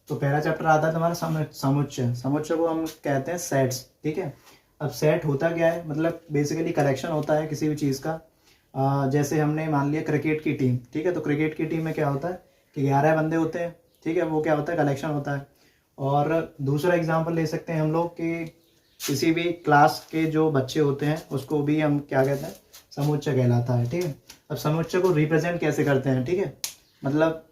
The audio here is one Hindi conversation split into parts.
तो पहला चैप्टर आता है तुम्हारा समुच्चय। समुच्चय को हम कहते हैं सेट्स, ठीक है। अब सेट होता क्या है, मतलब बेसिकली कलेक्शन होता है किसी भी चीज़ का। जैसे हमने मान लिया क्रिकेट की टीम, ठीक है, तो क्रिकेट की टीम में क्या होता है कि 11 बंदे होते हैं, ठीक है, वो क्या होता है कलेक्शन होता है। और दूसरा एग्जांपल ले सकते हैं हम लोग कि किसी भी क्लास के जो बच्चे होते हैं उसको भी हम क्या कहते हैं, समुच्चय कहलाता है, ठीक है। अब समुच्चय को रिप्रेजेंट कैसे करते हैं, ठीक है, मतलब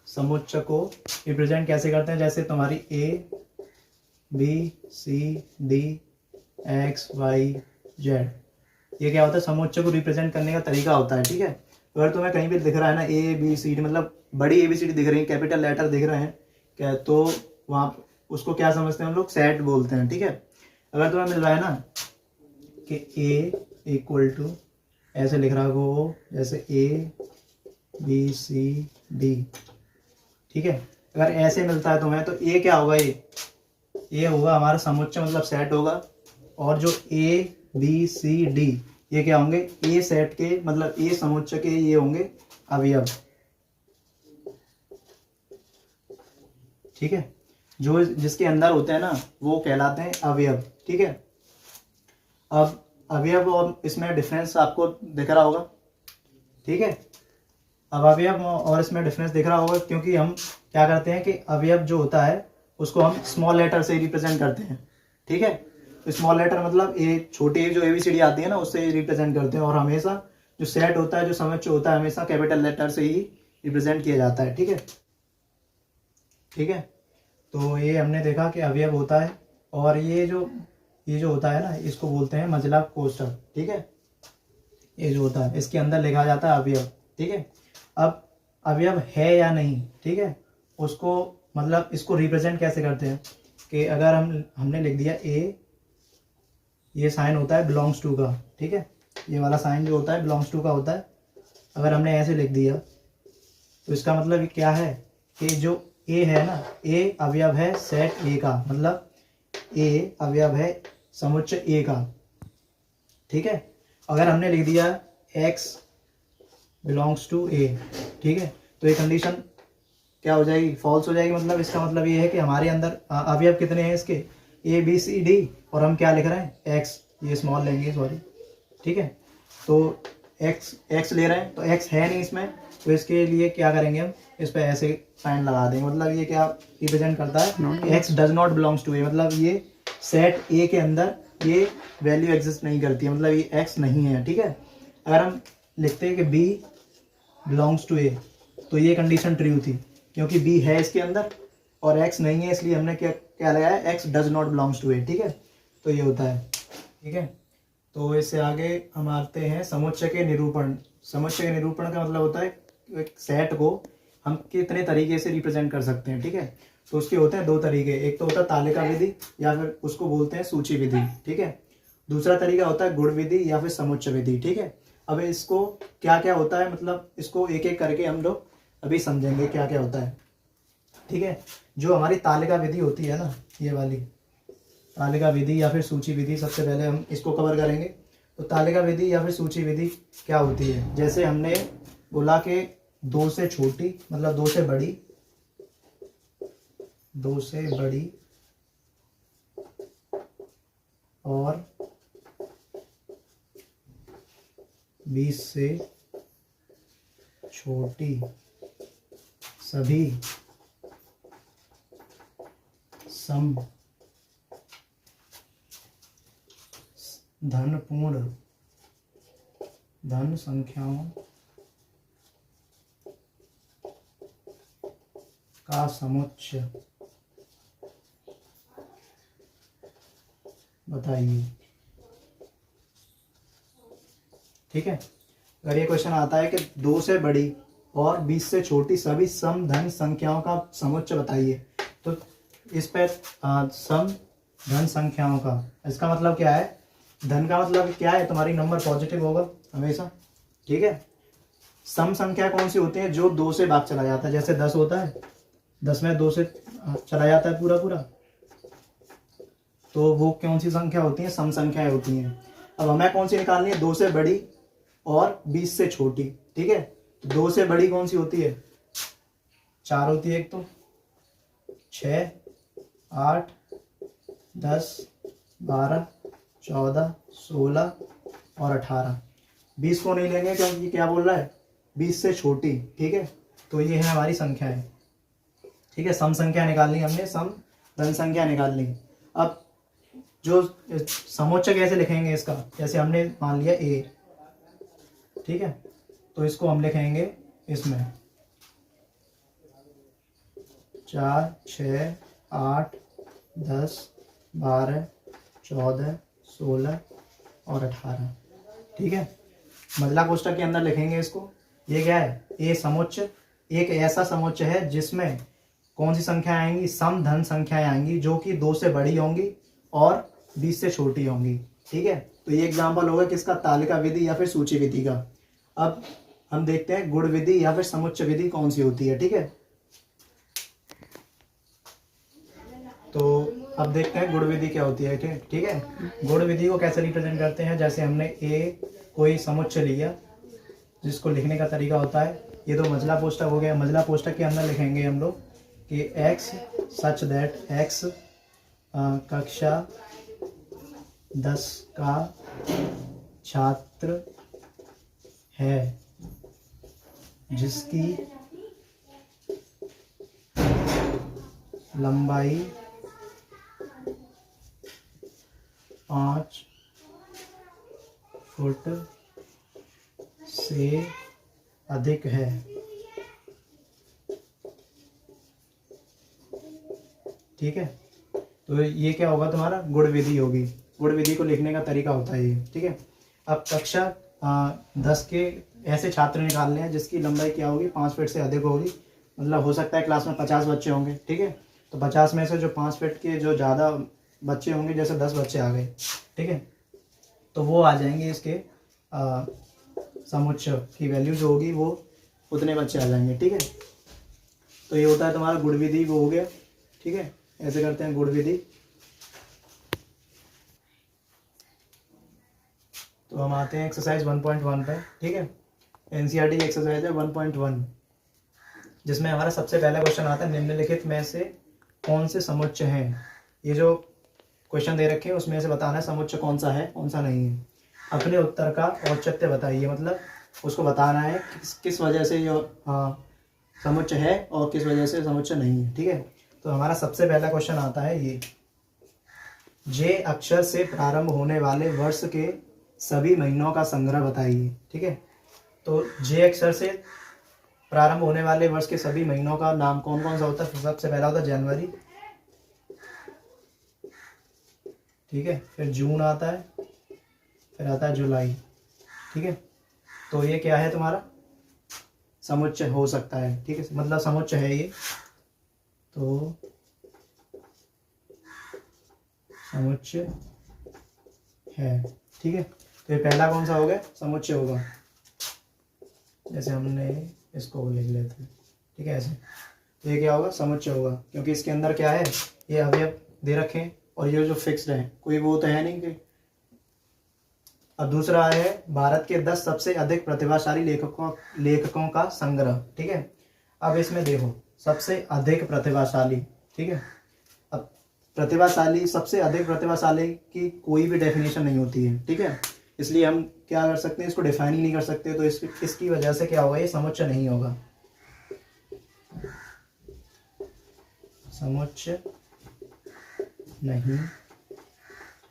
समुच्चय को रिप्रेजेंट कैसे करते हैं, जैसे तुम्हारी A B C D X Y Z, ये क्या होता है समुच्चय को रिप्रेजेंट करने का तरीका होता है, ठीक है। तो अगर तुम्हें कहीं भी दिख रहा है ना ए बी सी डी, मतलब बड़ी ए बी सी डी दिख रही है, कैपिटल लेटर दिख रहे हैं क्या, तो वहाँ उसको क्या समझते हैं हम लोग, सेट बोलते हैं, ठीक है। अगर तुम्हें मिल रहा है ना कि ए इक्वल टू ऐसे लिख रहा हो, जैसे ए बी सी डी, ठीक है, अगर ऐसे मिलता है तुम्हें तो ये क्या होगा, ये होगा हमारा समुच्चय, मतलब सेट होगा। और जो ए बी सी डी ये क्या होंगे, ए सेट के मतलब ए समुच्चय के ये होंगे अवयव, ठीक है, जो जिसके अंदर होते हैं ना वो कहलाते हैं अवयव, ठीक है। अब अवयव और इसमें डिफरेंस आपको दिख रहा होगा, ठीक है। अब अवयव और इसमें डिफरेंस दिख रहा होगा क्योंकि हम क्या करते हैं कि अवयव जो होता है उसको हम स्मॉल लेटर से रिप्रेजेंट करते हैं, ठीक है। तो स्मॉल लेटर मतलब ए छोटी जो एबीसीडी आती है ना उससे रिप्रेजेंट करते हैं, और हमेशा जो सेट होता है जो समुच्चय होता है हमेशा कैपिटल लेटर से ही रिप्रेजेंट किया जाता है, ठीक है, ठीक है। तो ये हमने देखा कि अवयव होता है, और ये जो होता है ना इसको बोलते हैं मजला कोष्ठक, ठीक है। ये जो होता है इसके अंदर लिखा जाता है अवयव, ठीक है। अब अवयव है या नहीं, ठीक है, उसको मतलब इसको रिप्रेजेंट कैसे करते हैं कि अगर हमने लिख दिया ए, ये साइन होता है बिलोंग्स टू का, ठीक है, ये वाला साइन जो होता है बिलोंग्स टू का होता है। अगर हमने ऐसे लिख दिया तो इसका मतलब क्या है कि जो ए है ना, ए अवयव है सेट ए का, मतलब ए अवयव है समुच्चय ए का, ठीक है। अगर हमने लिख दिया एक्स बिलोंग्स टू ए, ठीक है, तो ये कंडीशन क्या हो जाएगी, फॉल्स हो जाएगी। मतलब इसका मतलब ये है कि हमारे अंदर अवयव कितने हैं इसके, ए बी सी डी, और हम क्या लिख रहे हैं एक्स, ये स्मॉल लेंगे सॉरी, ठीक है। तो एक्स ले रहे हैं तो एक्स है नहीं इसमें, तो इसके लिए क्या करेंगे हम, इस पर ऐसे साइन लगा देंगे। मतलब ये क्या रिप्रेजेंट करता है, x does not belongs to A, मतलब ये सेट ए के अंदर ये वैल्यू एग्जिस्ट नहीं करती है, मतलब ये एक्स नहीं है, ठीक है। अगर हम लिखते हैं कि बी बिलोंग्स टू ए, तो ये कंडीशन ट्रू थी क्योंकि बी है इसके अंदर और एक्स नहीं है, इसलिए हमने क्या लगाया, x does not belongs to A, ठीक है। तो ये होता है, ठीक है। तो इससे आगे हम आते हैं समुच्चय के निरूपण। समुच्चय के निरूपण का मतलब होता है एक सेट को हम कितने तरीके से रिप्रेजेंट कर सकते हैं, ठीक है। तो उसके होते हैं दो तरीके, एक तो होता है तालिका विधि या फिर उसको बोलते हैं सूची विधि, ठीक है। दूसरा तरीका होता है गुण विधि या फिर समुच्चय विधि, ठीक है। अब इसको क्या क्या होता है, मतलब इसको एक एक करके हम लोग अभी समझेंगे क्या क्या होता है, ठीक है। जो हमारी तालिका विधि होती है ना, ये वाली तालिका विधि या फिर सूची विधि, सबसे पहले हम इसको कवर करेंगे। तो तालिका विधि या फिर सूची विधि क्या होती है, जैसे हमने बोला कि दो से छोटी मतलब दो से बड़ी, दो से बड़ी और 20 से छोटी सभी सम धनपूर्ण धन संख्याओं का समुच्चय बताइए, ठीक है। अगर ये क्वेश्चन आता है कि 2 से बड़ी और 20 से छोटी सभी सम धन संख्याओं का समुच्चय बताइए, तो इस पर सम धन संख्याओं का, इसका मतलब क्या है, धन का मतलब क्या है, तुम्हारी नंबर पॉजिटिव होगा हमेशा, ठीक है। सम संख्या कौन सी होती है, जो 2 से भाग चला जाता है, जैसे 10 होता है, 10 में 2 से चला जाता है पूरा पूरा, तो वो कौन सी संख्या होती है, सम संख्याएं होती हैं। अब हमें कौन सी निकालनी है, 2 से बड़ी और 20 से छोटी, ठीक है। 2 से बड़ी कौन सी होती है, 4 होती है एक तो, 6, 8, 10, 12, 14, 16 और 18। 20 को नहीं लेंगे क्योंकि क्या बोल रहा है, 20 से छोटी। ठीक है, तो ये है हमारी संख्या है। ठीक है, सम संख्या निकालनी हमने, सम धन संख्या निकालनी। अब जो समोच्च कैसे लिखेंगे इसका, जैसे हमने मान लिया ए, ठीक है, तो इसको हम लिखेंगे इसमें 4, 6, 8, 10, 12, 14, 16 और 18। ठीक है, मजला कोष्ठक के अंदर लिखेंगे इसको। ये क्या है, ए समोच्च एक ऐसा समोच्च है जिसमें कौन सी संख्या आएंगी, सम धन संख्याएं आएंगी जो कि 2 से बड़ी होंगी और 20 से छोटी होंगी। ठीक है, तो ये एग्जाम्पल होगा किसका, तालिका विधि या फिर सूची विधि का। अब हम देखते हैं गुण विधि या फिर समुच्च विधि कौन सी होती है। ठीक है, तो अब देखते हैं गुण विधि क्या होती है। ठीक है, गुण विधि को कैसे रिप्रेजेंट करते हैं, जैसे हमने ए कोई समुच्च लिया जिसको लिखने का तरीका होता है, ये तो मजला कोष्ठक हो गया। मजला कोष्ठक के अंदर लिखेंगे हम लोग कि x सच दैट x कक्षा 10 का छात्र है जिसकी लंबाई 5 फुट से अधिक है। ठीक है, तो ये क्या होगा, तुम्हारा गुण विधि होगी। गुण विधि को लिखने का तरीका होता है ये। ठीक है, अब कक्षा 10 के ऐसे छात्र निकालने हैं जिसकी लंबाई क्या होगी, 5 फीट से अधिक होगी। मतलब हो सकता है क्लास में 50 बच्चे होंगे। ठीक है, तो 50 में से जो 5 फीट के जो ज़्यादा बच्चे होंगे, जैसे 10 बच्चे आ गए, ठीक है, तो वो आ जाएंगे इसके समुच्च की वैल्यू जो होगी वो उतने बच्चे आ जाएंगे। ठीक है, तो ये होता है तुम्हारा गुण विधि, वो हो गया। ठीक है, ऐसे करते हैं गुण विधि। तो हम आते हैं एक्सरसाइज 1.1 पे। ठीक है, एनसीईआरटी की एक्सरसाइज है 1.1, जिसमें हमारा सबसे पहला क्वेश्चन आता है, निम्नलिखित में से कौन से समुच्च हैं। ये जो क्वेश्चन दे रखे हैं उसमें से बताना है समुच्च कौन सा है कौन सा नहीं है। अपने उत्तर का औचित्य बताइए, मतलब उसको बताना है किस वजह से ये समुच्च है और किस वजह से समुच्च नहीं है। ठीक है, तो हमारा सबसे पहला क्वेश्चन आता है ये, जे अक्षर से प्रारंभ होने वाले वर्ष के सभी महीनों का संग्रह बताइए। ठीक है, तो जे अक्षर से प्रारंभ होने वाले वर्ष के सभी महीनों का नाम कौन कौन सा होता है। सबसे पहला होता है जनवरी, ठीक है, फिर जून आता है, फिर आता है जुलाई। ठीक है, तो ये क्या है तुम्हारा समुच्च हो सकता है। ठीक है, मतलब समुच्च है ये, तो समुच्च है। ठीक है, तो ये पहला कौन सा हो गया, समुच्च होगा। जैसे हमने इसको लिख लेते हैं। ठीक है, ऐसे, तो ये क्या होगा, समुच्च होगा, क्योंकि इसके अंदर क्या है, ये अवयव दे रखे हैं और ये जो फिक्स्ड है, कोई वो तो है नहीं कि। अब दूसरा है भारत के 10 सबसे अधिक प्रतिभाशाली लेखकों का संग्रह। ठीक है, अब इसमें देखो सबसे अधिक प्रतिभाशाली। ठीक है, अब प्रतिभाशाली, सबसे अधिक प्रतिभाशाली की कोई भी डेफिनेशन नहीं होती है। ठीक है, इसलिए हम क्या कर सकते हैं, इसको डिफाइन ही नहीं कर सकते, तो इसकी वजह से क्या होगा, ये समुच्च नहीं होगा, समुच्च नहीं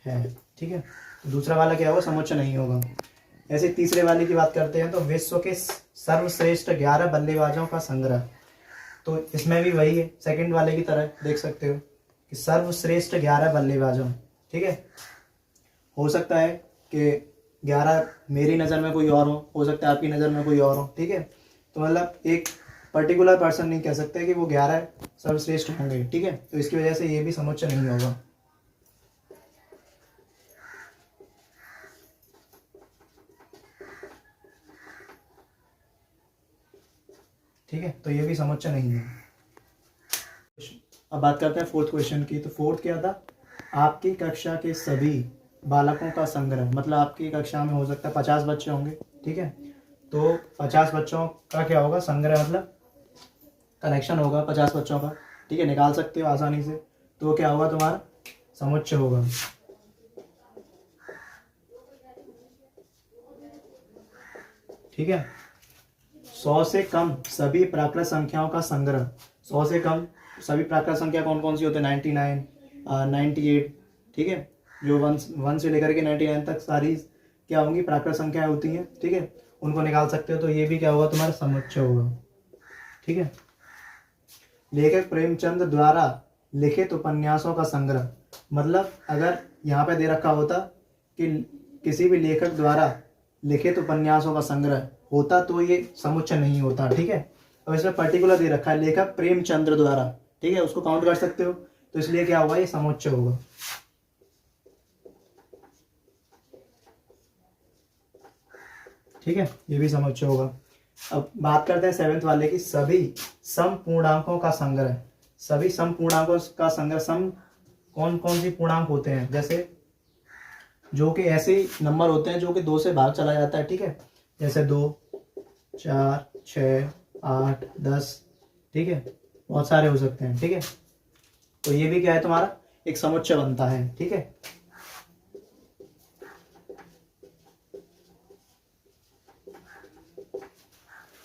है। ठीक है, तो दूसरा वाला क्या होगा, समुच्च नहीं होगा। ऐसे तीसरे वाले की बात करते हैं, तो विश्व के सर्वश्रेष्ठ 11 बल्लेबाजों का संग्रह। तो इसमें भी वही है, सेकंड वाले की तरह देख सकते हो कि सर्वश्रेष्ठ 11 बल्लेबाजों। ठीक है, हो सकता है कि 11 मेरी नज़र में कोई और हो सकता है आपकी नज़र में कोई और हो। ठीक है, तो मतलब एक पर्टिकुलर पर्सन नहीं कह सकते कि वो 11 सर्वश्रेष्ठ होंगे। ठीक है, तो इसकी वजह से ये भी समुच्च नहीं होगा। ठीक है, तो ये भी समुच्च नहीं है। अब बात करते हैं फोर्थ क्वेश्चन की। तो फोर्थ क्या था, आपकी कक्षा के सभी बालकों का संग्रह, मतलब आपकी कक्षा में हो सकता है 50 बच्चे होंगे। ठीक है, तो 50 बच्चों का क्या होगा, संग्रह मतलब कलेक्शन होगा 50 बच्चों का। ठीक है, निकाल सकते हो आसानी से। तो वो क्या होगा तुम्हारा समुच्चय होगा। ठीक है, 100 से कम सभी प्राकृत संख्याओं का संग्रह। 100 से कम सभी प्राकृत संख्या कौन कौन सी होती है? 99, 98, ठीक है, जो वन से लेकर के 99 तक सारी क्या होंगी? प्राकृत संख्याएं होती हैं। ठीक है, उनको निकाल सकते हो। तो ये भी क्या होगा? तुम्हारा समुच्चय होगा। ठीक है, लेखक प्रेमचंद द्वारा लिखित उपन्यासों का संग्रह। मतलब अगर यहाँ पे दे रखा होता कि किसी भी लेखक द्वारा लिखित उपन्यासों का संग्रह होता तो ये समुच्चय नहीं होता। ठीक है, और इसमें पर्टिकुलर दे रखा है लेखक प्रेमचंद्र द्वारा। ठीक है, उसको काउंट कर सकते हो, तो इसलिए क्या होगा? ये समुच्चय होगा। ठीक है, ये भी समुच्चय होगा। अब बात करते हैं 7th वाले की, सभी सम पूर्णांकों का संग्रह। सभी सम पूर्णांकों का संग्रह। सम कौन कौन सी पूर्णांक होते हैं? जैसे जो कि ऐसे नंबर होते हैं जो कि 2 से भाग चला जाता है। ठीक है, जैसे 2, 4, 6, 8, 10। ठीक है, बहुत सारे हो सकते हैं। ठीक है, तो ये भी क्या है? तुम्हारा एक समुच्चय बनता है। ठीक है,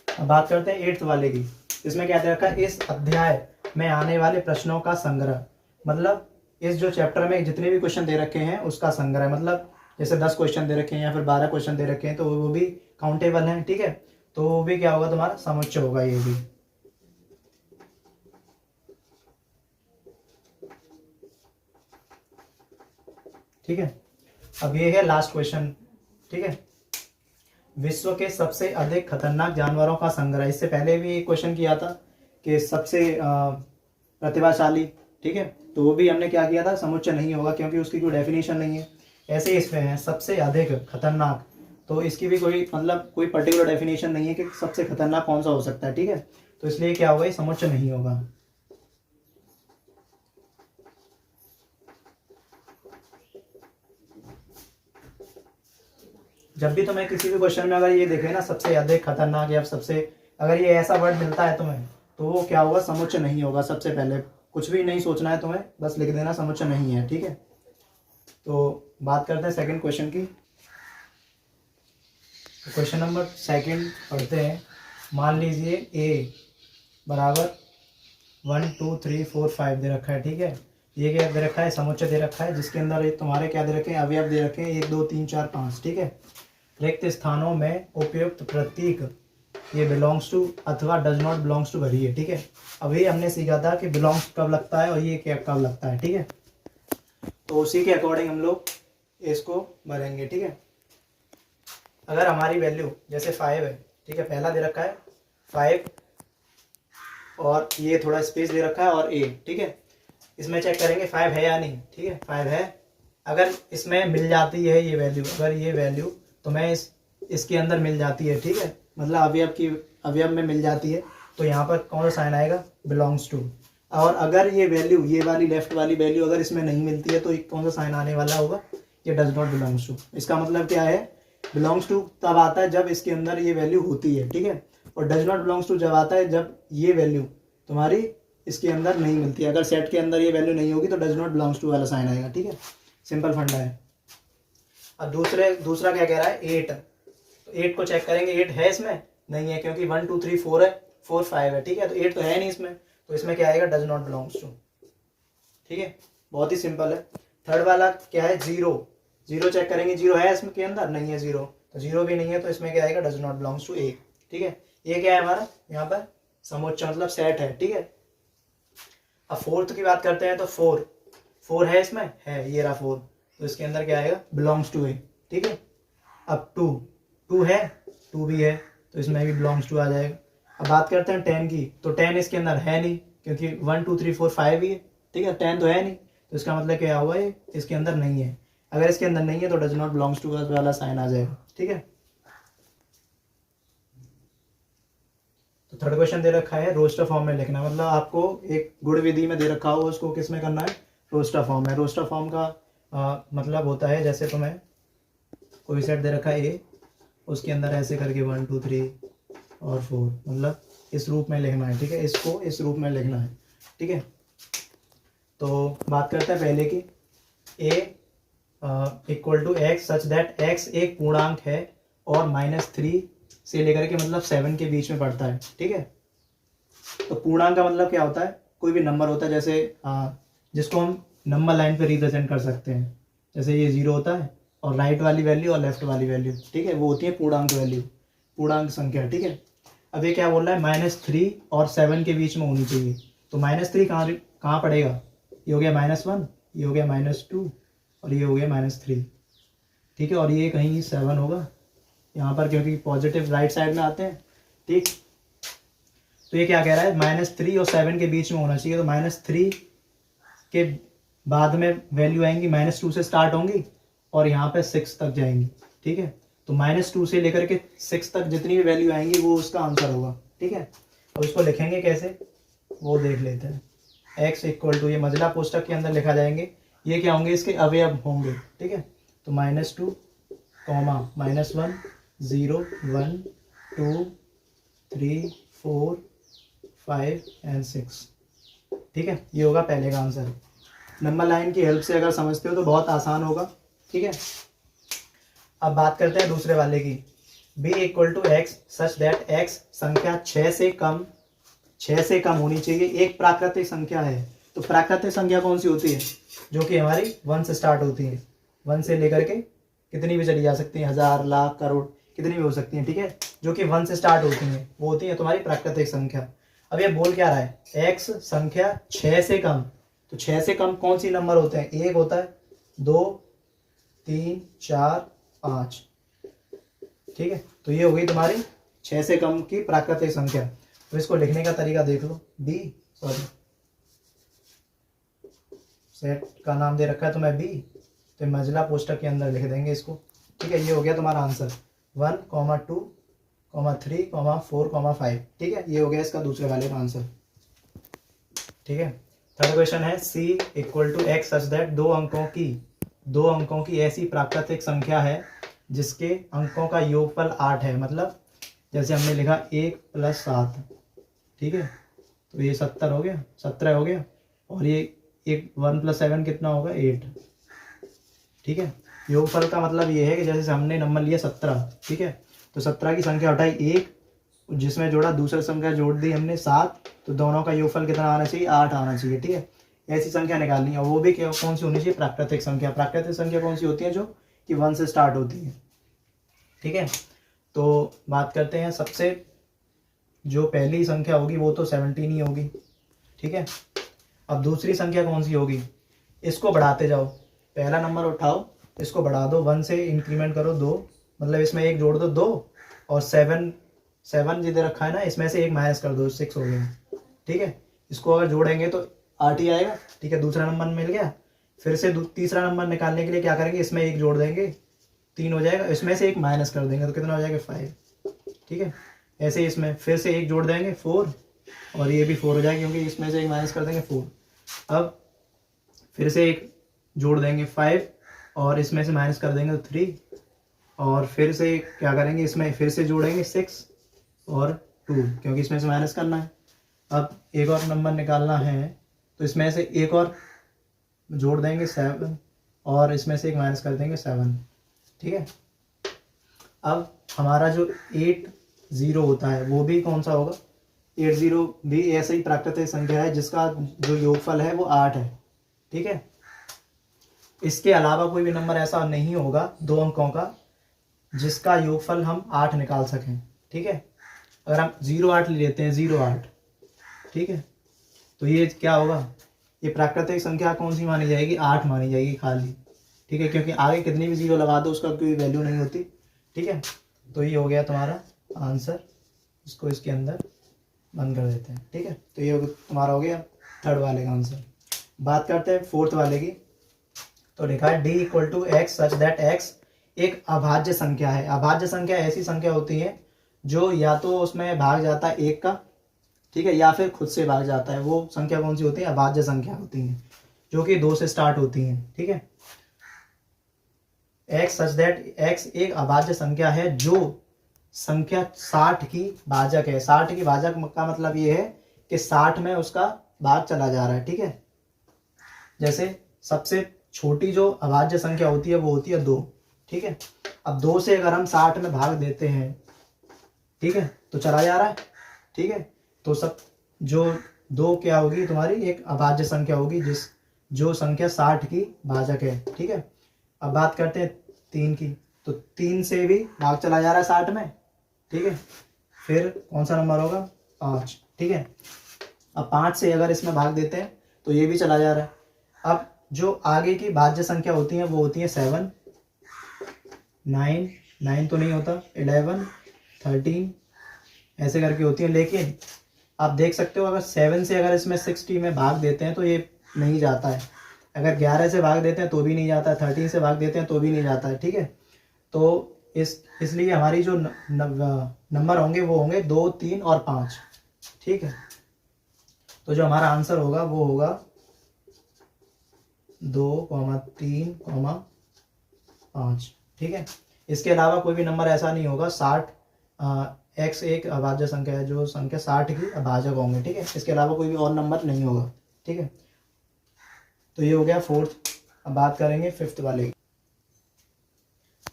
अब बात करते हैं 8th वाले की। इसमें क्या दे रखा है? इस अध्याय में आने वाले प्रश्नों का संग्रह। मतलब इस जो चैप्टर में जितने भी क्वेश्चन दे रखे हैं उसका संग्रह। मतलब जैसे 10 क्वेश्चन दे रखे हैं या फिर 12 क्वेश्चन दे रखे हैं तो वो भी काउंटेबल हैं। ठीक है, तो वो भी क्या होगा? तुम्हारा समुच्चय होगा ये भी। ठीक है, अब ये है लास्ट क्वेश्चन। ठीक है, विश्व के सबसे अधिक खतरनाक जानवरों का संग्रह। इससे पहले भी एक क्वेश्चन किया था कि सबसे प्रतिभाशाली। ठीक है, तो वो भी हमने क्या किया था? समुच्चय नहीं होगा क्योंकि उसकी कोई डेफिनेशन नहीं है। ऐसे ही इसमें है सबसे अधिक खतरनाक, तो इसकी भी कोई मतलब कोई पर्टिकुलर डेफिनेशन नहीं है कि सबसे खतरनाक कौन सा हो सकता है। ठीक है, तो इसलिए क्या होगा? ये समुच्चय नहीं होगा। जब भी तुम्हें किसी भी क्वेश्चन में अगर ये देखे ना सबसे अधिक खतरनाक या सबसे, अगर ये ऐसा वर्ड मिलता है तुम्हें, तो वो क्या होगा? समुच्चय नहीं होगा। सबसे पहले कुछ भी नहीं सोचना है तुम्हें, बस लिख देना समुच्चय नहीं है। ठीक है, तो बात करते हैं सेकंड क्वेश्चन की। क्वेश्चन नंबर 2 पढ़ते हैं। मान लीजिए ए बराबर 1 2 3 4 5 दे रखा है। ठीक है, ये क्या दे रखा है? समुच्चय दे रखा है जिसके अंदर तुम्हारे क्या दे रखे हैं? अवयव दे रखे हैं 1 2 3 4 5। ठीक है, रिक्त स्थानों में उपयुक्त प्रतीक ये बिलोंग्स टू अथवा डज नॉट बिलोंग्स टू भरिए। ठीक है, अभी हमने सीखा था कि बिलोंग्स कब लगता है और ये क्या कब लगता है। ठीक है, तो उसी के अकॉर्डिंग हम लोग इसको भरेंगे। ठीक है, अगर हमारी वैल्यू जैसे 5 है। ठीक है, पहला दे रखा है 5 और ये थोड़ा स्पेस दे रखा है और ए। ठीक है, इसमें चेक करेंगे 5 है या नहीं। ठीक है, 5 है। अगर इसमें मिल जाती है ये वैल्यू, अगर ये वैल्यू तुम्हें इसके अंदर मिल जाती है। ठीक है, मतलब अवयव में मिल जाती है, तो यहाँ पर कौन सा साइन आएगा? Belongs to. और अगर ये वैल्यू, ये वाली लेफ्ट वाली वैल्यू अगर इसमें नहीं मिलती है तो कौन सा साइन आने वाला होगा? ये डज नॉट बिलोंग्स टू। इसका मतलब क्या है? बिलोंग्स टू तब आता है जब इसके अंदर ये वैल्यू होती है। ठीक है, और डज नॉट बिलोंग्स टू जब आता है जब ये वैल्यू तुम्हारी इसके अंदर नहीं मिलती है। अगर सेट के अंदर ये वैल्यू नहीं होगी तो डज नॉट बिलोंग्स टू वाला साइन आएगा। ठीक है, सिंपल फंडा है। और दूसरा क्या कह रहा है? 8। तो 8 को चेक करेंगे, 8 है इसमें? नहीं है, क्योंकि 1 2 3 4 है, 4 5 है। ठीक है, तो 8 तो है नहीं इसमें, तो इसमें क्या आएगा? Does not belongs to. ठीक है, बहुत ही सिंपल है। थर्ड वाला क्या है? 0 चेक करेंगे, 0 है इसमें के अंदर? नहीं है 0, तो 0 भी नहीं है, तो इसमें क्या आएगा? Does not belongs to A. ठीक है, ये क्या है हमारा यहाँ पर? समुच्चय मतलब सेट है। ठीक है, अब फोर्थ की बात करते हैं तो 4 है इसमें? है, ये रहा 4, तो इसके अंदर क्या आएगा? Belongs to A. ठीक है, अब 2 है, 2 भी है, तो इसमें भी बिलोंग्स टू आ जाएगा। अब बात करते हैं 10 की, तो 10 इसके अंदर है नहीं, क्योंकि 1 2 3 4 5 भी है। ठीक है, 10 तो है नहीं, तो इसका मतलब क्या हुआ? ये इसके अंदर नहीं है। अगर इसके अंदर नहीं है तो डज नॉट बिलोंग्स टू वाला साइन आ जाएगा। ठीक है, तो थर्ड क्वेश्चन दे रखा है रोस्टर फॉर्म में लिखना। मतलब आपको एक गुण विधि में दे रखा हो, उसको किस में करना है? रोस्टर फॉर्म में। रोस्टर फॉर्म का मतलब होता है जैसे तुम्हें कोई सेट दे रखा है ए, उसके अंदर ऐसे करके 1 2 3 और 4, मतलब इस रूप में लिखना है। ठीक है, इसको इस रूप में लिखना है। ठीक है, तो बात करते हैं पहले की, a equal to x such that x एक पूर्णांक है और -3 से लेकर के मतलब 7 के बीच में पड़ता है। ठीक है, तो पूर्णांक का मतलब क्या होता है, कोई भी नंबर होता है जैसे जिसको हम नंबर लाइन पे रिप्रेजेंट कर सकते हैं, जैसे ये 0 होता है और राइट वाली वैल्यू और लेफ्ट वाली वैल्यू, ठीक है, वो होती है पूर्णांक वैल्यू, पूर्णांक संख्या। ठीक है, अब ये क्या बोल रहा है, -3 और 7 के बीच में होनी चाहिए। तो -3 कहाँ पड़ेगा, ये हो गया -1, ये हो गया -2 और ये हो गया -3। ठीक है, और ये कहीं 7 होगा यहाँ पर, क्योंकि पॉजिटिव राइट साइड में आते हैं। ठीक, तो ये क्या कह रहा है, -3 और 7 के बीच में होना चाहिए। तो -3 के बाद में वैल्यू आएंगी -2 से स्टार्ट होंगी और यहाँ पे 6 तक जाएंगी। ठीक है, तो -2 से लेकर के 6 तक जितनी भी वैल्यू आएंगी वो उसका आंसर होगा। ठीक है, अब इसको लिखेंगे कैसे वो देख लेते हैं। x इक्वल टू, ये मजला कोष्टक के अंदर लिखा जाएंगे, ये क्या होंगे, इसके अवयव होंगे। ठीक है, तो -2, -1, 0, 1, 2, 3, 4, 5 एंड 6। ठीक है, ये होगा पहले का आंसर। नंबर लाइन की हेल्प से अगर समझते हो तो बहुत आसान होगा। ठीक है, अब बात करते हैं दूसरे वाले की, b equal to x such that x संख्या 6 से कम होनी चाहिए। एक प्राकृतिक संख्या है, तो प्राकृतिक संख्या कौन सी होती है, जो कि हमारी 1 से स्टार्ट होती है। 1 से लेकर के कितनी भी चली जा सकती हैं, 1000, लाख, करोड़, कितनी भी हो सकती हैं। ठीक है, जो कि 1 से स्टार्ट होती हैं वो होती है तुम्हारी प्राकृतिक संख्या। अब ये बोल क्या रहा है, x संख्या 6 से कम, तो 6 से कम कौन सी नंबर होते हैं, 1 होता है, 2, 3, 4, 5। ठीक है, तो ये हो गई तुम्हारी 6 से कम की प्राकृतिक संख्या। तो इसको लिखने का तरीका देख लो, सेट का नाम दे रखा है तो मैं b, तो मजला पोस्टर के अंदर लिख देंगे इसको। ठीक है, ये हो गया तुम्हारा आंसर 1, 2, 3, 4, 5। ठीक है, ये हो गया इसका दूसरे वाले का आंसर। ठीक है, थर्ड क्वेश्चन है c equal to x such that दो अंकों की ऐसी प्राकृतिक संख्या है जिसके अंकों का योगफल 8 है। मतलब जैसे हमने लिखा 1 + 7। ठीक है, तो ये 17 हो गया, 17 हो गया, और ये 1 + 7 कितना होगा, 8। ठीक है, योगफल का मतलब ये है कि जैसे हमने नंबर लिया 17। ठीक है, तो 17 की संख्या उठाई 1, जिसमें जोड़ा दूसरी संख्या जोड़ दी हमने 7, तो दोनों का योगफल कितना आना चाहिए, 8 आना चाहिए। ठीक है, ऐसी संख्या निकालनी है, वो भी कौन सी होनी चाहिए, प्राकृतिक संख्या। प्राकृतिक संख्या कौन सी होती है, जो कि 1 से स्टार्ट होती है। ठीक है, तो बात करते हैं, सबसे जो पहली संख्या होगी वो तो 17 ही होगी। ठीक है, अब दूसरी संख्या कौन सी होगी, इसको बढ़ाते जाओ, पहला नंबर उठाओ, इसको बढ़ा दो, 1 से इंक्रीमेंट करो 2, मतलब इसमें 1 जोड़ दो 2, और 7 जिधर रखा है ना, इसमें से 1 माइनस कर दो, 6 हो गया। ठीक है, इसको अगर जोड़ेंगे तो 8 ही आएगा। ठीक है, दूसरा नंबर मिल गया। फिर से तीसरा नंबर निकालने के लिए क्या करेंगे, इसमें 1 जोड़ देंगे, 3 हो जाएगा, इसमें से 1 माइनस कर देंगे तो कितना हो जाएगा, 5। ठीक है, ऐसे ही इसमें फिर से 1 जोड़ देंगे, 4, और ये भी 4 हो जाएगा, क्योंकि इसमें से 1 माइनस कर देंगे, 4। अब फिर से 1 जोड़ देंगे, 5, और इसमें से माइनस कर देंगे तो 3, और फिर से क्या करेंगे, इसमें फिर से जोड़ेंगे 6 और 2, क्योंकि इसमें से माइनस करना है। अब एक और नंबर निकालना है, तो इसमें से एक और जोड़ देंगे 7, और इसमें से 1 माइनस कर देंगे 7। ठीक है, अब हमारा जो 80 होता है वो भी कौन सा होगा, 80 भी ऐसा ही प्राकृतिक संख्या है जिसका जो योगफल है वो 8 है। ठीक है, इसके अलावा कोई भी नंबर ऐसा नहीं होगा 2 अंकों का जिसका योगफल हम 8 निकाल सकें। ठीक है, अगर हम 08 लेते हैं, 08। ठीक है, तो ये क्या होगा, ये प्राकृतिक संख्या कौन सी मानी जाएगी, 8 मानी जाएगी खाली। ठीक है, क्योंकि आगे कितनी भी 0 लगा दो उसका कोई वैल्यू नहीं होती। ठीक है, तो ये हो गया तुम्हारा आंसर, इसको इसके अंदर बंद कर देते हैं। ठीक है, तो ये तुम्हारा हो गया थर्ड वाले का आंसर। बात करते हैं फोर्थ वाले की, तो लिखा है d equal to x such that x एक अभाज्य संख्या है। अभाज्य संख्या ऐसी संख्या होती है जो या तो उसमें भाग जाता है 1 का, ठीक है, या फिर खुद से भाग जाता है। वो संख्या कौन सी होती है, अभाज्य संख्या होती है, जो कि 2 से स्टार्ट होती हैं। ठीक है, x सच दैट x एक अभाज्य संख्या है जो संख्या 60 की भाजक है। 60 की भाजक का मतलब ये है कि 60 में उसका भाग चला जा रहा है। ठीक है, जैसे सबसे छोटी जो अभाज्य संख्या होती है वो होती है 2, ठीक है। अब 2 से अगर हम 60 में भाग देते हैं, ठीक है, तो चला जा रहा है, ठीक है। तो सब जो 2 क्या होगी तुम्हारी एक अभाज्य संख्या होगी जो संख्या 60 की भाजक है, ठीक है। अब बात करते हैं 3 की, तो 3 से भी भाग चला जा रहा है 60 में, ठीक है। फिर कौन सा नंबर होगा? 5, ठीक है। अब 5 से अगर इसमें भाग देते हैं तो ये भी चला जा रहा है। अब जो आगे की भाज्य संख्या होती है वो होती है 7, 9 तो नहीं होता, 11, 13 ऐसे करके होती है। लेकिन आप देख सकते हो अगर 7 से अगर इसमें 60 में भाग देते हैं तो ये नहीं जाता है। अगर 11 से भाग देते हैं तो भी नहीं जाता है, 13 से भाग देते हैं तो भी नहीं जाता है, ठीक है। तो इसलिए हमारी जो नंबर होंगे वो होंगे 2, 3 और 5, ठीक है। तो जो हमारा आंसर होगा वो होगा 2, 3, 5, ठीक है। इसके अलावा कोई भी नंबर ऐसा नहीं होगा। 60 x एक अभाज्य संख्या है, जो संख्या 60 की अभाजक होंगे, ठीक है। इसके अलावा कोई भी और नंबर नहीं होगा, ठीक है। तो ये हो गया 4th। अब बात करेंगे 5th वाले की।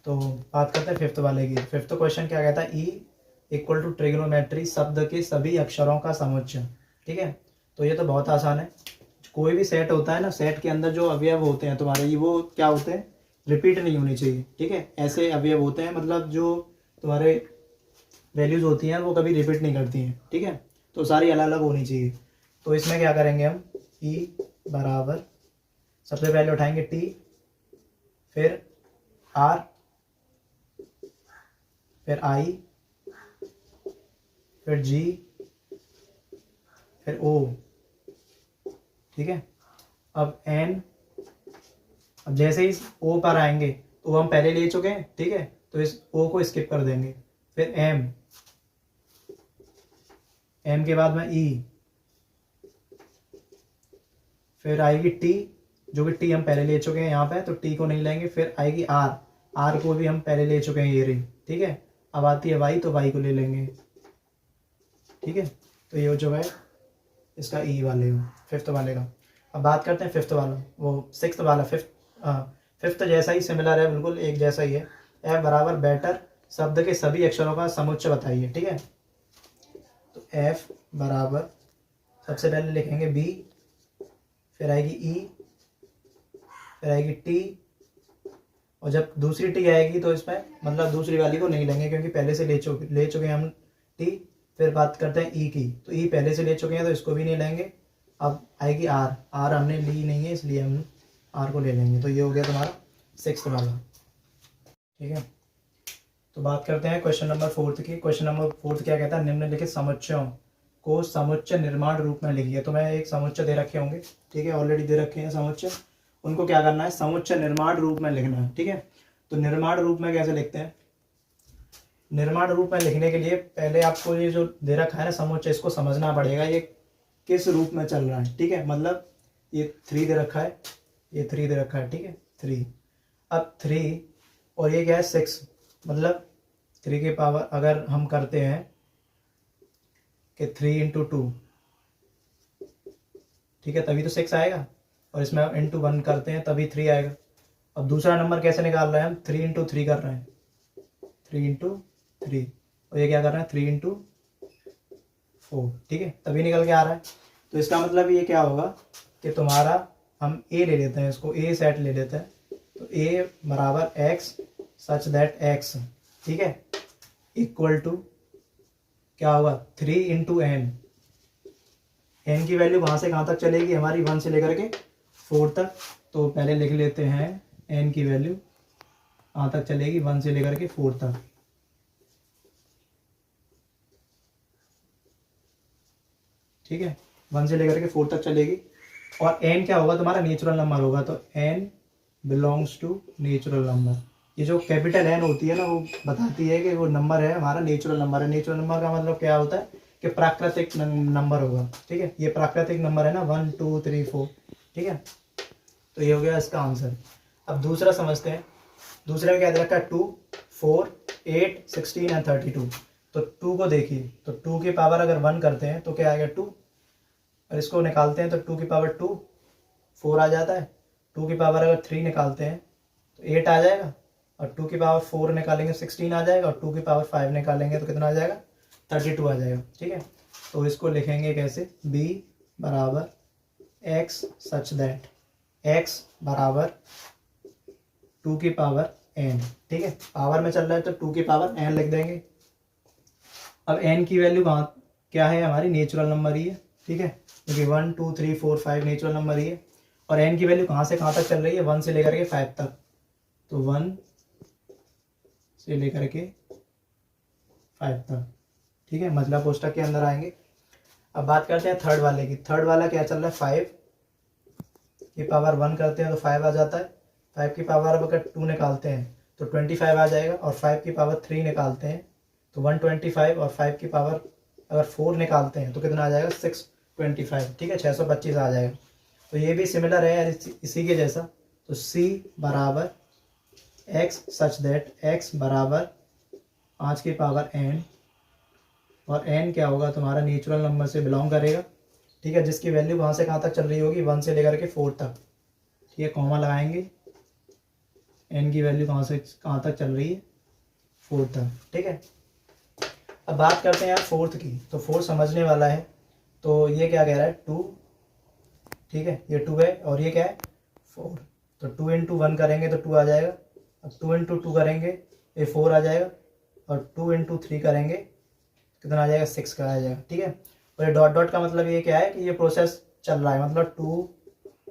तो बात करते हैं 5th वाले की। 5th क्वेश्चन क्या कहता है? E इक्वल टू ट्रिग्नोमेट्री शब्द के सभी अक्षरों का समुच्चय, ठीक है। तो ये तो बहुत आसान है। कोई भी सेट होता है ना, सेट के अंदर जो अवयव होते हैं तुम्हारे, ये वो क्या होते हैं? रिपीट नहीं होनी चाहिए, ठीक है। ऐसे अवयव होते हैं, मतलब जो तुम्हारे वैल्यूज होती हैं वो कभी रिपीट नहीं करती हैं, ठीक है। तो सारी अलग अलग होनी चाहिए। तो इसमें क्या करेंगे हम? E बराबर सबसे पहले उठाएंगे T, फिर R, फिर I, फिर G, फिर O, ठीक है। अब N, अब जैसे ही इस O पर आएंगे तो वो हम पहले ले चुके हैं, ठीक है, तो इस O को स्किप कर देंगे। फिर M के बाद में E, फिर आएगी T, जो कि T हम पहले ले चुके हैं यहाँ पे, तो T को नहीं लेंगे। फिर आएगी R को भी हम पहले ले चुके हैं, ये रही, ठीक है। अब आती है Y, तो Y को ले लेंगे, ठीक है। तो ये हो चुका है इसका E वाले 5th वाले का। अब बात करते हैं 5th वाला, वो 6th वाला। 5th जैसा ही सिमिलर है, बिल्कुल एक जैसा ही है। F बराबर बेटर शब्द के सभी अक्षरों का समुच्चय बताइए, ठीक है। तो F बराबर सबसे पहले लिखेंगे B, फिर आएगी E, फिर आएगी T, और जब दूसरी T आएगी तो इसमें मतलब दूसरी वाली को नहीं लेंगे क्योंकि पहले से ले चुके हैं हम T। फिर बात करते हैं E की, तो E पहले से ले चुके हैं तो इसको भी नहीं लेंगे। अब आएगी R हमने ली नहीं है इसलिए हम R को ले लेंगे। तो ये हो गया तुम्हारा 6th वाला, ठीक है। तो बात करते हैं क्वेश्चन नंबर 4th की। क्वेश्चन नंबर 4th क्या कहता है? निम्नलिखित समुच्चयों को समुच्चय निर्माण रूप में लिखिए। तो मैं एक समुच्चय दे रखे होंगे, ठीक है, ऑलरेडी दे रखे हैं समुच्चय। उनको क्या करना है? समुच्चय निर्माण रूप में लिखना है, ठीक है। तो निर्माण रूप में कैसे लिखते हैं? निर्माण रूप में लिखने के लिए पहले आपको ये जो दे रखा है ना समुच्चय, इसको समझना पड़ेगा ये किस रूप में चल रहा है, ठीक है। मतलब ये 3 दे रखा है, ये 3 दे रखा है, ठीक है, 3। अब 3 और ये क्या है? 6, मतलब 3 की पावर अगर हम करते हैं कि 3 × 2, ठीक है, तभी तो 6 आएगा। और इसमें × 1 करते हैं तभी 3 आएगा। अब दूसरा नंबर कैसे निकाल रहे हैं हम? 3 × 3 कर रहे हैं, 3 × 3, और ये क्या कर रहे हैं? 3 × 4, ठीक है, तभी निकल के आ रहा है। तो इसका मतलब ये क्या होगा कि तुम्हारा हम A ले लेते हैं, इसको A सेट ले लेते हैं। तो A बराबर X सच दैट X, ठीक है, इक्वल टू क्या होगा? 3 × n। n की वैल्यू कहाँ से कहाँ तक चलेगी हमारी? 1 से लेकर के 4 तक। तो पहले लिख लेते हैं n की वैल्यू कहाँ तक चलेगी? 1 से लेकर के 4 तक, ठीक है, 1 से लेकर के 4 तक चलेगी। और n क्या होगा? तुम्हारा नेचुरल नंबर होगा। तो n belongs to natural number. ये जो कैपिटल N होती है ना, वो बताती है कि वो नंबर है हमारा नेचुरल नंबर है। नेचुरल नंबर का मतलब क्या होता है कि प्राकृतिक नंबर होगा, ठीक है। ये प्राकृतिक नंबर है ना, 1 2 3 4, ठीक है। तो ये हो गया इसका आंसर। अब दूसरा समझते हैं। दूसरे में क्या दे रखा है? 2, 4, 8, 16 एंड 32। तो 2 को देखिए, तो 2 की पावर अगर 1 करते हैं तो क्या आएगा? 2, और इसको निकालते हैं तो 2 की पावर 2, 4 आ जाता है। 2 की पावर अगर 3 निकालते हैं तो 8 आ जाएगा, और 2 की पावर 4 निकालेंगे 16 आ जाएगा, और 2 की पावर 5 निकालेंगे तो कितना आ जाएगा 32 आ जाएगा। ठीक है, तो इसको लिखेंगे कैसे, b बराबर x सच दैट x बराबर 2 की पावर n। ठीक है, पावर में चल रहा है तो 2 की पावर n लिख देंगे। अब n की वैल्यू कहाँ क्या है, हमारी नेचुरल नंबर ही है। ठीक है, क्योंकि 1 2 3 4 5 नेचुरल नंबर ही है, और n की वैल्यू कहाँ से कहाँ तक चल रही है, 1 से लेकर के 5 तक, तो 1 से लेकर के 5 तक। ठीक है, मतलब कोष्टक के अंदर आएंगे। अब बात करते हैं थर्ड वाले की। थर्ड वाला क्या चल रहा है, 5 की पावर 1 करते हैं तो 5 आ जाता है। 5 की पावर अब अगर 2 निकालते हैं तो 25 आ जाएगा, और 5 की पावर 3 निकालते हैं तो 125, और 5 की पावर अगर 4 निकालते हैं तो कितना आ जाएगा 625। ठीक है, 625 आ जाएगा। तो ये भी सिमिलर है यार इसी के जैसा। तो c बराबर x सच दैट x बराबर 5 की पावर n, और n क्या होगा तुम्हारा नेचुरल नंबर से बिलोंग करेगा। ठीक है, जिसकी वैल्यू कहाँ से कहाँ तक चल रही होगी, 1 से लेकर के 4 तक। ठीक है, कॉमा लगाएंगे, n की वैल्यू कहाँ से कहाँ तक चल रही है, 4 तक। ठीक है, अब बात करते हैं यार फोर्थ की। तो फोर्थ समझने वाला है। तो ये क्या कह रहा है, 2। ठीक है, ये 2 है, और ये क्या है 4। तो 2 इंटू 1 करेंगे तो 2 आ जाएगा। अब 2 इंटू 2 करेंगे ये 4 आ जाएगा, और 2 इंटू 3 करेंगे कितना आ जाएगा 6 का आ जाएगा। ठीक है, और ये डॉट डॉट का मतलब ये क्या है कि ये प्रोसेस चल रहा है, मतलब 2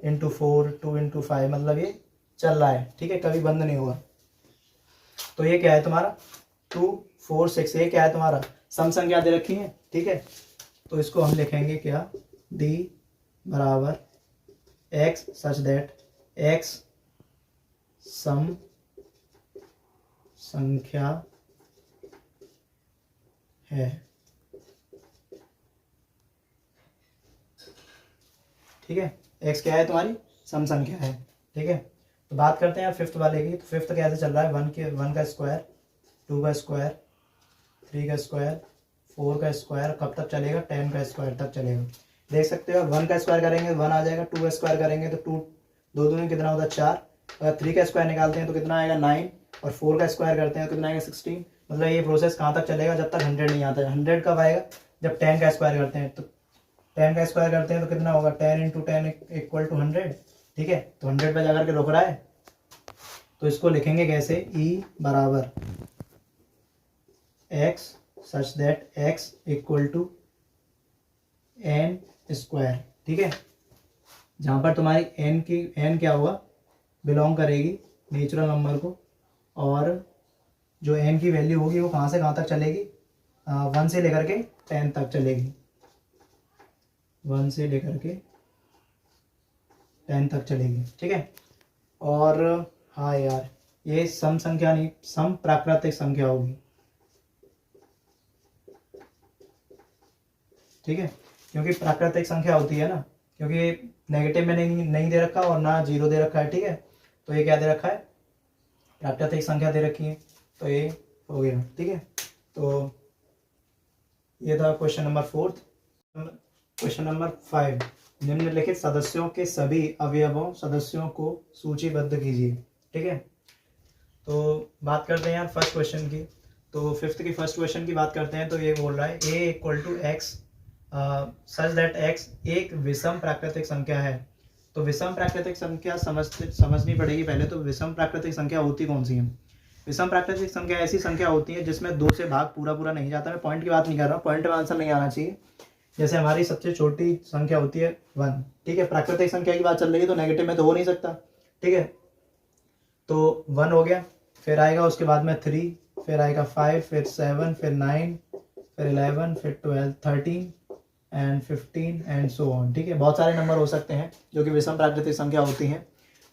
इंटू 4 2 इंटू 5, मतलब ये चल रहा है। ठीक है, कभी बंद नहीं हुआ। तो ये क्या है तुम्हारा 2 4 6, ये क्या है तुम्हारा सम संख्या दे रखी है। ठीक है, तो इसको हम लिखेंगे क्या, d बराबर x सच दैट x सम संख्या है। ठीक है, x क्या है तुम्हारी सम संख्या है। ठीक है, तो बात करते हैं फिफ्थ वाले की। तो फिफ्थ कैसे चल रहा है, 1 का स्क्वायर, 2 का स्क्वायर, 3 का स्क्वायर, 4 का स्क्वायर, कब तक चलेगा 10 का स्क्वायर तक चलेगा। देख सकते हो 1 का स्क्वायर करेंगे तो 1 आ जाएगा, 2 का स्क्वायर करेंगे तो 2 2 दूनी कितना होता है 4, अगर 3 का स्क्वायर निकालते हैं तो कितना आएगा 9, और 4 का स्क्वायर करते हैं तो कितना आएगा 16। मतलब ये प्रोसेस कहाँ तक चलेगा, जब तक 100 नहीं आता है। 100 कब आएगा, जब 10 का स्क्वायर करते हैं। तो 10 का स्क्वायर करते हैं तो कितना होगा 10 इंटू 10 इक्वल टू 100। ठीक है, तो 100 पे जाकर के रुक रहा है। तो इसको लिखेंगे कैसे, e बराबर x such that x equal to n square. ठीक है, जहाँ पर तुम्हारी n क्या हुआ, बिलोंग करेगी नेचुरल नंबर को, और जो n की वैल्यू होगी वो कहाँ से कहाँ तक चलेगी, 1 से लेकर के 10 तक चलेगी, 1 से लेकर के 10 तक चलेगी। ठीक है, और हाँ यार ये सम संख्या नहीं, सम प्राकृतिक संख्या होगी। ठीक है, क्योंकि प्राकृतिक संख्या होती है ना, क्योंकि नेगेटिव में नहीं दे रखा और ना 0 दे रखा है। ठीक है, तो ये क्या दे रखा है, प्राकृतिक संख्या दे रखी है, तो ये हो गया। ठीक है, तो ये था क्वेश्चन नंबर 4। क्वेश्चन नंबर 5, निम्नलिखित सदस्यों के सभी अवयवों सदस्यों को सूचीबद्ध कीजिए। ठीक है, तो बात करते हैं यार फर्स्ट क्वेश्चन की। तो फिफ्थ की फर्स्ट क्वेश्चन की बात करते हैं। तो ये बोल रहा है a equal to x such that x एक विषम प्राकृतिक संख्या है। तो विषम प्राकृतिक संख्या समझनी पड़ेगी पहले। तो विषम प्राकृतिक संख्या होती कौन सी है, विषम प्राकृतिक संख्या ऐसी संख्या होती है जिसमें 2 से भाग पूरा नहीं जाता। मैं पॉइंट की बात नहीं कर रहा हूँ, पॉइंट में आंसर नहीं आना चाहिए। जैसे हमारी सबसे छोटी संख्या होती है 1। ठीक है, प्राकृतिक संख्या की बात चल रही है तो नेगेटिव में तो हो नहीं सकता। ठीक है, तो 1 हो गया, फिर आएगा उसके बाद में 3, फिर आएगा 5, फिर 7, फिर 9, फिर 11, फिर 12, 13 एंड 15 एंड सो ऑन। ठीक है, बहुत सारे नंबर हो सकते हैं जो कि विषम प्राकृतिक संख्या होती हैं।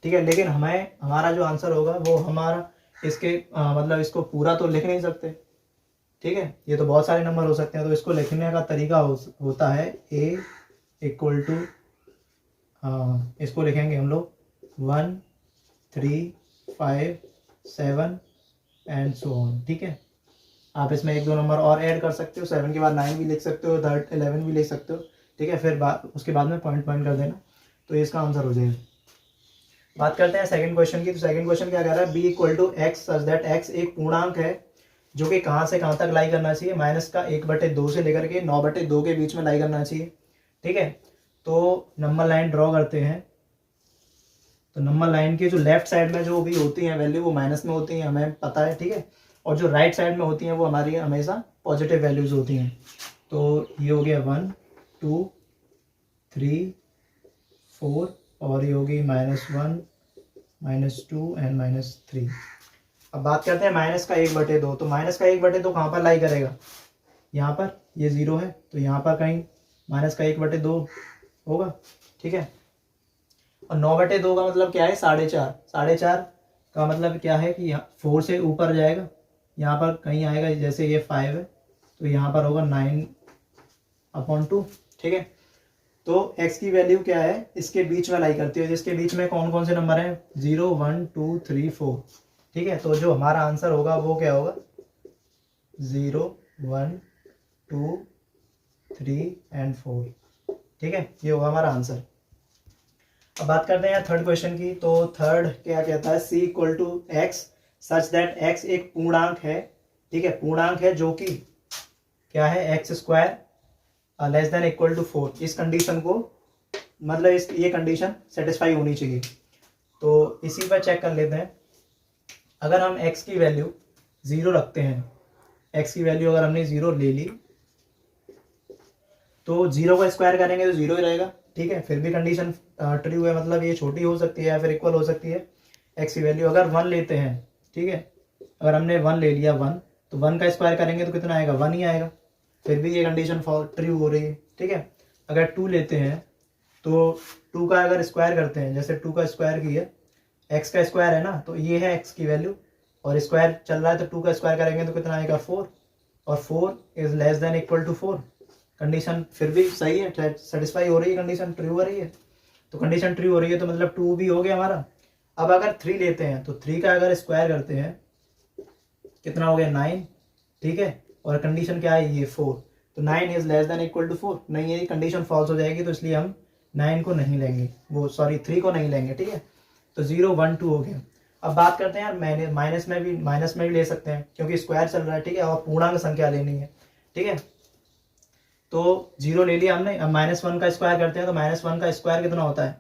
ठीक है, लेकिन हमारा जो आंसर होगा वो हमारा इसके मतलब इसको पूरा तो लिख नहीं सकते। ठीक है, ये तो बहुत सारे नंबर हो सकते हैं। तो इसको लिखने का तरीका होता है a इक्वल टू, इसको लिखेंगे हम लोग 1 3 5 7 एंड सो ऑन। ठीक है, आप इसमें 1-2 नंबर और ऐड कर सकते हो, 7 के बाद 9 भी लिख सकते हो, 11 भी लिख सकते हो। ठीक है, फिर उसके बाद में पॉइंट कर देना। तो इसका आंसर हो जाएगा। बात करते हैं सेकंड क्वेश्चन की। तो सेकंड क्वेश्चन क्या कह रहा है, B equal to x such that x एक पूर्णांक है जो कि कहाँ से कहाँ तक लाई करना चाहिए, माइनस का 1/2 से लेकर के 9/2 के बीच में लाई करना चाहिए। ठीक है, तो नंबर लाइन ड्रॉ करते हैं। तो नंबर लाइन की जो लेफ्ट साइड में जो भी होती हैं वैल्यू वो माइनस में होती हैं, हमें पता है। ठीक है, और जो राइट साइड में होती हैं वो हमारी हमेशा पॉजिटिव वैल्यूज होती हैं। तो ये हो गया 1 2 3 4 और ये होगी -1 -2 एंड -3। अब बात करते हैं माइनस का 1/2। तो माइनस का 1/2 कहाँ पर लाई करेगा, यहाँ पर, ये 0 है तो यहाँ पर कहीं माइनस का 1/2 होगा। ठीक है, और 9/2 का मतलब क्या है, 4.5। 4.5 का मतलब क्या है कि 4 से ऊपर जाएगा, यहाँ पर कहीं आएगा, जैसे ये 5 है तो यहाँ पर होगा 9/2। ठीक है, तो x की वैल्यू क्या है, इसके बीच में लाई करती है, जिसके बीच में कौन कौन से नंबर हैं, 0 1 2 3 4। ठीक है, तो जो हमारा आंसर होगा वो क्या होगा, 0 1 2 3 एंड 4। ठीक है, ये होगा हमारा आंसर। अब बात करते हैं थर्ड क्वेश्चन की। तो थर्ड क्या कहता है, c equal to x such that x एक पूर्णांक है। ठीक है, पूर्णांक है जो कि क्या है, x² less than equal to 4। इस कंडीशन को मतलब ये कंडीशन सेटिस्फाई होनी चाहिए। तो इसी पर चेक कर लेते हैं। अगर हम x की वैल्यू 0 रखते हैं, x की वैल्यू अगर हमने 0 ले ली तो 0 का स्क्वायर करेंगे तो 0 ही रहेगा। ठीक है, फिर भी कंडीशन ट्रू है, मतलब ये छोटी हो सकती है या फिर इक्वल हो सकती है। x की वैल्यू अगर 1 लेते हैं, ठीक है, अगर हमने 1 ले लिया 1, तो 1 का स्क्वायर करेंगे तो कितना आएगा, 1 ही आएगा, फिर भी ये कंडीशन ट्रू हो रही है। ठीक है, अगर 2 लेते हैं तो 2 का अगर स्क्वायर करते हैं, जैसे 2 का स्क्वायर किया, x का स्क्वायर है ना, तो ये है x की वैल्यू और स्क्वायर चल रहा है तो 2 का स्क्वायर करेंगे तो कितना आएगा, 4, और 4 is less than equal to 4। Condition फिर भी सही है, सेटिस्फाई हो रही है, कंडीशन ट्रू हो रही है। तो कंडीशन ट्रू हो रही है तो मतलब 2 भी हो गया हमारा। अब अगर 3 लेते हैं तो 3 का अगर स्क्वायर करते हैं कितना हो गया, 9। ठीक है, और कंडीशन क्या है, ये 4, तो 9 is less than equal to 4। नहीं, ये कंडीशन फॉल्स हो जाएगी, तो इसलिए हम 9 को नहीं लेंगे, वो सॉरी 3 को नहीं लेंगे। ठीक है, तो 0 1 2 हो गया। अब बात करते हैं यार, माइनस में भी ले सकते हैं क्योंकि स्क्वायर चल रहा है। ठीक है, और पूर्णांक संख्या लेनी है। ठीक है, तो 0 ले लिया हमने। अब -1 का स्क्वायर करते हैं तो -1 का स्क्वायर कितना होता है,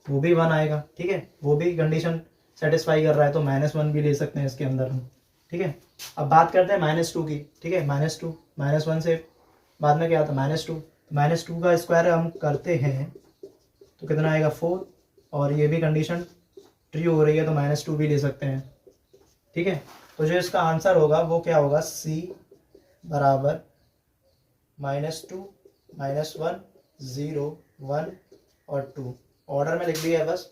वो भी 1 आएगा। ठीक है, वो भी कंडीशन सेटिस्फाई कर रहा है, तो -1 भी ले सकते हैं इसके अंदर हम। ठीक है, अब बात करते हैं -2 की। ठीक है, -2 -1 से बाद में क्या आता है, -2। -2 का स्क्वायर हम करते हैं तो कितना आएगा, 4, और ये भी कंडीशन ट्रू हो रही है तो -2 भी ले सकते हैं। ठीक है, तो जो इसका आंसर होगा वो क्या होगा, c बराबर -2 -1 0 1 और 2। ऑर्डर में लिख दिया है, बस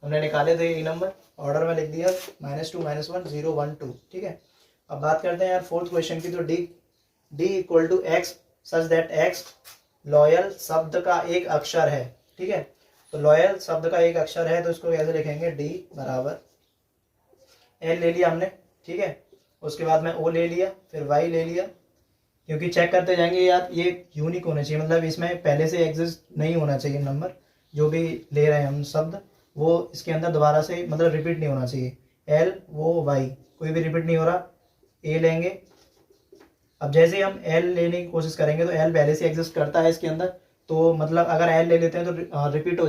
हमने निकाले थे ये नंबर, ऑर्डर में लिख दिया, -2 -1 0 1 2। ठीक है, अब बात करते हैं यार फोर्थ क्वेश्चन की। तो d equal to x such that x loyal शब्द का एक अक्षर है। ठीक है, तो लॉयल शब्द का एक अक्षर है तो इसको कैसे लिखेंगे, d बराबर l ले लिया हमने। ठीक है, उसके बाद में o ले लिया, फिर y ले लिया, क्योंकि चेक करते जाएंगे यार ये यूनिक होना चाहिए, मतलब इसमें पहले से एग्जिस्ट नहीं होना चाहिए नंबर, जो भी ले रहे हैं हम शब्द वो इसके अंदर दोबारा से मतलब रिपीट नहीं होना चाहिए। एल वो वाई कोई भी रिपीट नहीं हो रहा, ए लेंगे। अब जैसे ही हम एल लेने की कोशिश करेंगे तो एल पहले से एग्जिस्ट करता है इसके अंदर, तो मतलब अगर एल ले लेते हैं तो रिपीट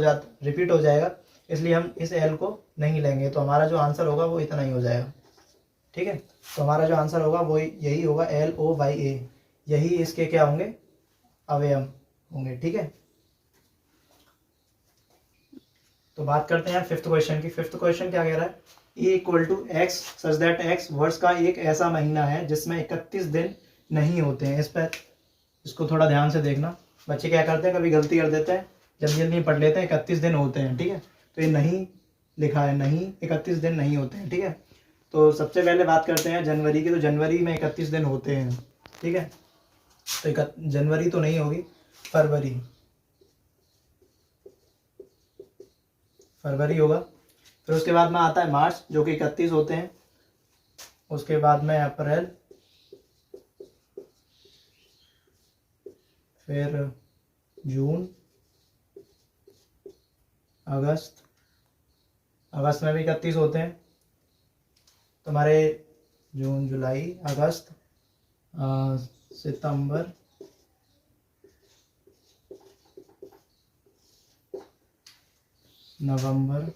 हो जाएगा, इसलिए हम इस एल को नहीं लेंगे। तो हमारा जो आंसर होगा वो इतना ही हो जाएगा। ठीक है, तो हमारा जो आंसर होगा वो यही होगा, LOYA, यही इसके क्या होंगे, अवयव होंगे। ठीक है, तो बात करते हैं फिफ्थ क्वेश्चन की। फिफ्थ क्वेश्चन क्या कह रहा है, E equal to x such that x वर्ष का एक ऐसा महीना है जिसमें 31 दिन नहीं होते हैं। इस पर इसको थोड़ा ध्यान से देखना। बच्चे क्या करते हैं, कभी गलती कर देते हैं, जल्दी जल्दी पढ़ लेते हैं, 31 दिन होते हैं। ठीक है, तो ये नहीं लिखा है, नहीं 31 दिन नहीं होते हैं। ठीक है, तो सबसे पहले बात करते हैं जनवरी की। तो जनवरी में 31 दिन होते हैं। ठीक है, तो जनवरी तो नहीं होगी, फरवरी होगा। फिर उसके बाद में आता है मार्च जो कि 31 होते हैं। उसके बाद में अप्रैल, फिर जून, अगस्त, अगस्त में भी 31 होते हैं तुम्हारे, जून जुलाई अगस्त सितंबर नवंबर,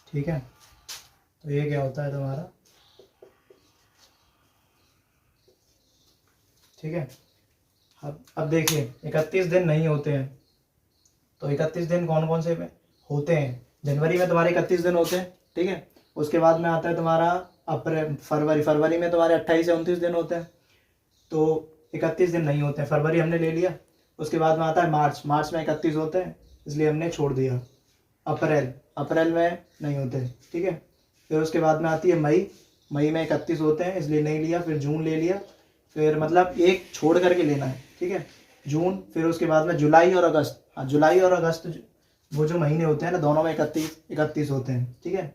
ठीक है। तो ये क्या होता है तुम्हारा, ठीक है। अब देखिए 31 दिन नहीं होते हैं, तो 31 दिन कौन कौन से होते हैं, जनवरी में तुम्हारे 31 दिन होते हैं, ठीक है। उसके बाद में आता है तुम्हारा अप्रैल, फरवरी, फरवरी में तुम्हारे 28 से 29 दिन होते हैं, तो 31 दिन नहीं होते हैं, फरवरी हमने ले लिया। उसके बाद में आता है मार्च, मार्च में 31 होते हैं इसलिए हमने छोड़ दिया। अप्रैल, अप्रैल में नहीं होते, ठीक है। फिर उसके बाद में आती है मई, मई में 31 होते हैं इसलिए नहीं लिया। फिर जून ले लिया, फिर मतलब एक छोड़ करके लेना है, ठीक है, जून। फिर उसके बाद में जुलाई और अगस्त, हाँ जुलाई और अगस्त वो जो महीने होते हैं ना, दोनों में 31 होते हैं, ठीक है।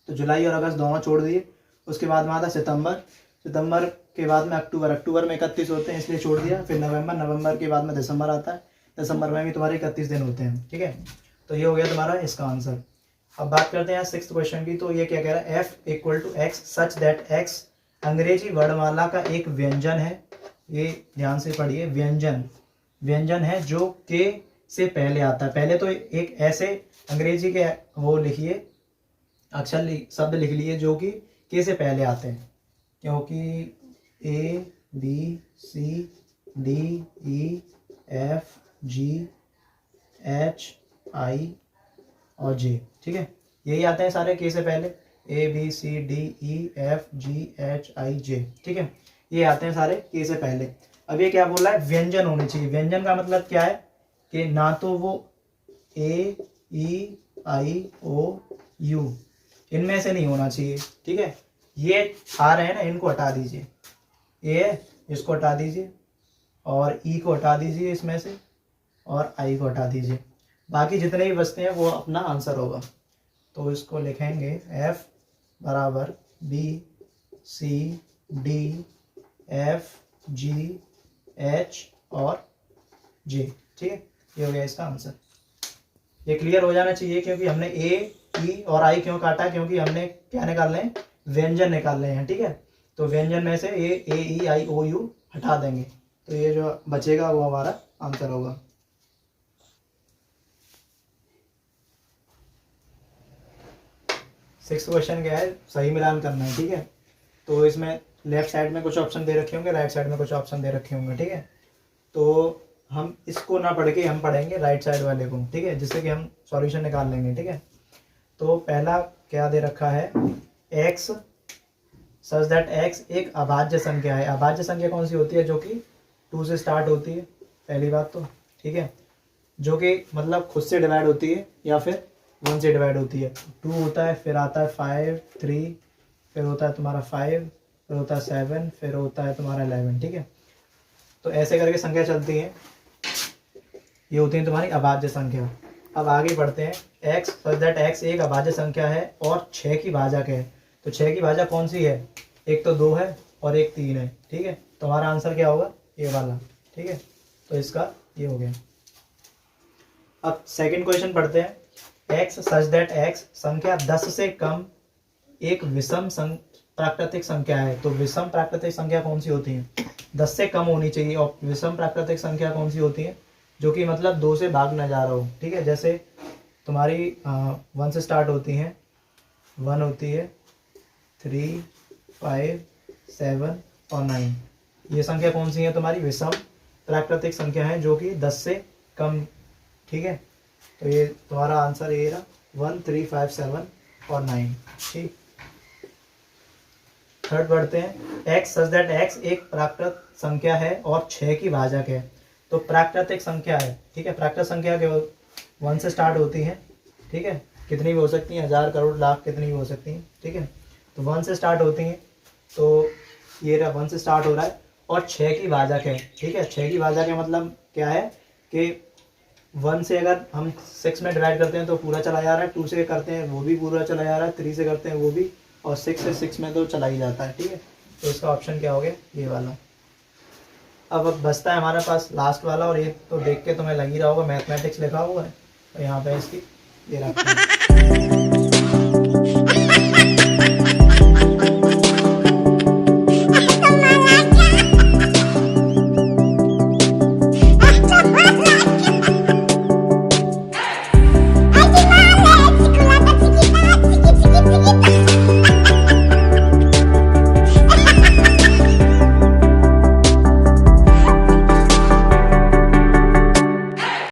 तो जुलाई और अगस्त दोनों छोड़ दिए। उसके बाद में आता है सितंबर, सितंबर के बाद में अक्टूबर, अक्टूबर में 31 होते हैं इसलिए छोड़ दिया। फिर नवंबर, नवंबर के बाद में दिसंबर आता है, दिसंबर में भी तुम्हारे 31 दिन होते हैं, ठीक है। तो ये हो गया तुम्हारा इसका आंसर। अब बात करते हैं 6th क्वेश्चन की। तो ये क्या कह रहा है, f = x such that x अंग्रेजी वर्णमाला का एक व्यंजन है। ये ध्यान से पढ़िए, व्यंजन, व्यंजन है जो के से पहले आता है। पहले तो एक ऐसे अंग्रेजी के वो लिखिए, अक्षर शब्द लिख लिए जो कि के से पहले आते हैं, क्योंकि A B C D E F G H I और J, ठीक है, यही आते हैं सारे के से पहले, A B C D E F G H I J, ठीक है, ये आते हैं सारे के से पहले। अब ये क्या बोल रहा है, व्यंजन होने चाहिए। व्यंजन का मतलब क्या है कि ना तो वो A E I O U इनमें से नहीं होना चाहिए, ठीक है। ये आ रहे हैं ना, इनको हटा दीजिए, ए इसको हटा दीजिए और ई को हटा दीजिए इसमें से, और आई को हटा दीजिए, बाकी जितने भी बचते हैं वो अपना आंसर होगा। तो इसको लिखेंगे F = B C D F G H और J, ठीक है, ये हो गया इसका आंसर। ये क्लियर हो जाना चाहिए, क्योंकि हमने ए ई और आई क्यों काटा, क्योंकि हमने क्या निकालने हैं, व्यंजन निकालने हैं, ठीक है। तो व्यंजन में से ए ई आई ओ यू हटा देंगे, तो ये जो बचेगा वो हमारा आंसर होगा। सिक्स्थ क्वेश्चन क्या है, सही मिलान करना है, ठीक है। तो इसमें लेफ्ट साइड में कुछ ऑप्शन दे रखे होंगे, राइट साइड में कुछ ऑप्शन दे रखे होंगे, ठीक है। तो हम इसको ना पढ़ के हम पढ़ेंगे राइट साइड वाले को, ठीक है, जिससे कि हम सॉल्यूशन निकाल लेंगे, ठीक है। तो पहला क्या दे रखा है, x सच दैट x एक अभाज्य संख्या है। अभाज्य संख्या कौन सी होती है, जो कि 2 से स्टार्ट होती है, पहली बात तो, ठीक है, जो कि मतलब खुद से डिवाइड होती है या फिर 1 से डिवाइड होती है। 2 होता है, फिर आता है 5 3, फिर होता है तुम्हारा 5, फिर होता है 7, फिर होता है तुम्हारा 11, ठीक है। तो ऐसे करके संख्या चलती है, ये होती है तुम्हारी अभाज्य संख्या। अब आगे बढ़ते हैं, x सच दैट x एक अभाज्य संख्या है और 6 की भाजक है। तो 6 की भाजक कौन सी है, एक तो 2 है और एक 3 है, ठीक है। तो हमारा आंसर क्या होगा, ये वाला, ठीक है। तो इसका ये हो गया। अब सेकंड क्वेश्चन पढ़ते हैं, x सच दैट x संख्या 10 से कम एक विषम प्राकृतिक संख्या है। तो विषम प्राकृतिक संख्या कौन सी होती है, 10 से कम होनी चाहिए। और विषम प्राकृतिक संख्या कौन सी होती है, जो कि मतलब 2 से भाग ना जा रहा हो, ठीक है। जैसे तुम्हारी 1 से स्टार्ट होती हैं, 1 होती है, 3 5 7 और 9, ये संख्या कौन सी है तुम्हारी, विषम प्राकृतिक संख्या है, जो कि 10 से कम, ठीक है। तो ये तुम्हारा आंसर ये रहा, 1 3 5 7 और 9, ठीक। थर्ड पढ़ते हैं, x सच दैट x एक प्राकृत संख्या है और 6 की भाजक है। तो प्राकृतिक संख्या है, ठीक है, प्राकृत संख्या के 1 से स्टार्ट होती है, ठीक है, कितनी भी हो सकती हैं, 1000 करोड़ लाख कितनी भी हो सकती हैं, ठीक है। तो 1 से स्टार्ट होती हैं, तो ये 1 से स्टार्ट हो रहा है और 6 की भाजक है, ठीक है। 6 की भाजक है मतलब क्या है कि 1 से अगर हम 6 में डिवाइड करते हैं तो पूरा चला जा रहा है, 2 से करते हैं वो भी पूरा चला जा रहा है, 3 से करते हैं वो भी, और 6 से 6 में तो चला ही जाता है, ठीक है। तो इसका ऑप्शन क्या हो गया, ये वाला। अब बचता है हमारे पास लास्ट वाला, और ये तो देख के तुम्हें लग ही रहा होगा मैथमेटिक्स लिखा हुआ है, तो यहाँ पे इसकी ये रखते हैं।